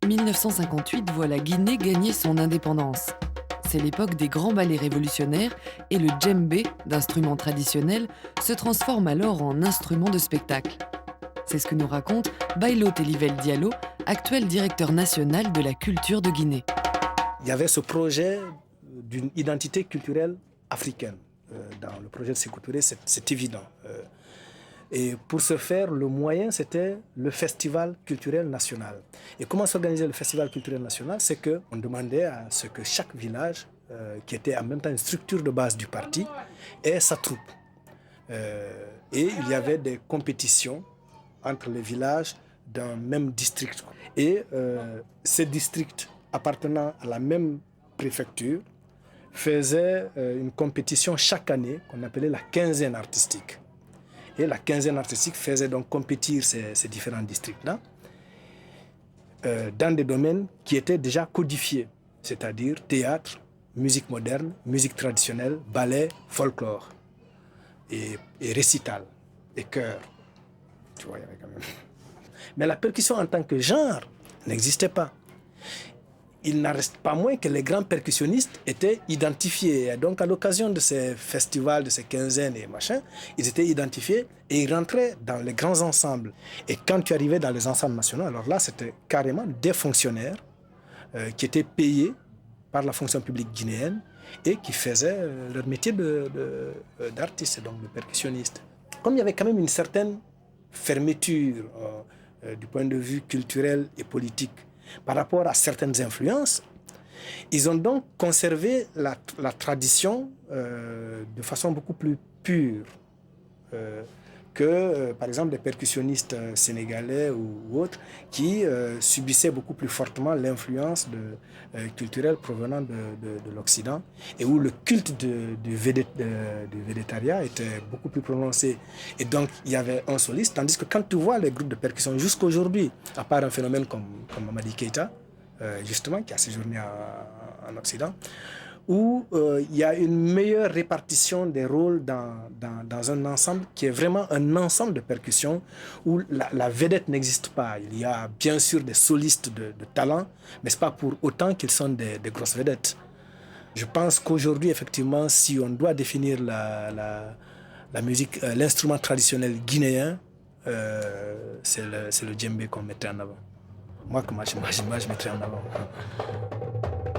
1958 voit la Guinée gagner son indépendance. C'est l'époque des grands ballets révolutionnaires et le djembé, d'instrument traditionnel, se transforme alors en instrument de spectacle. C'est ce que nous raconte Bailo Telivel Diallo, actuel directeur national de la culture de Guinée. Il y avait ce projet d'une identité culturelle africaine. Dans le projet de Sékou Touré, c'est évident. Et pour ce faire, le moyen, c'était le Festival culturel national. Et comment s'organisait le Festival culturel national? C'est qu'on demandait à ce que chaque village, qui était en même temps une structure de base du parti, ait sa troupe. Et il y avait des compétitions entre les villages d'un même district. Et ces districts appartenant à la même préfecture faisaient une compétition chaque année qu'on appelait la quinzaine artistique. Et la quinzaine artistique faisait donc compétir ces différents districts-là dans des domaines qui étaient déjà codifiés, c'est-à-dire théâtre, musique moderne, musique traditionnelle, ballet, folklore et récital et chœur. Tu vois, il y avait quand même. Mais la percussion en tant que genre n'existait pas. Il n'en reste pas moins que les grands percussionnistes étaient identifiés. Et donc, à l'occasion de ces festivals, de ces quinzaines et machin, ils étaient identifiés et ils rentraient dans les grands ensembles. Et quand tu arrivais dans les ensembles nationaux, alors là, c'était carrément des fonctionnaires qui étaient payés par la fonction publique guinéenne et qui faisaient leur métier d'artiste, donc de percussionniste. Comme il y avait quand même une certaine fermeture du point de vue culturel et politique par rapport à certaines influences, ils ont donc conservé la tradition de façon beaucoup plus pure que, par exemple, des percussionnistes sénégalais ou autres qui subissaient beaucoup plus fortement l'influence culturelle provenant de l'Occident et où le culte du végétariat était beaucoup plus prononcé. Et donc, il y avait un soliste, tandis que quand tu vois les groupes de percussion jusqu'aujourd'hui, à part un phénomène comme Mamadi Keïta, justement, qui a séjourné en Occident, où il y a une meilleure répartition des rôles dans un ensemble qui est vraiment un ensemble de percussions où la vedette n'existe pas. Il y a bien sûr des solistes de talent, mais ce n'est pas pour autant qu'ils sont des grosses vedettes. Je pense qu'aujourd'hui, effectivement, si on doit définir la musique, l'instrument traditionnel guinéen, c'est le djembé qu'on mettait en avant. Moi, je mettrais en avant.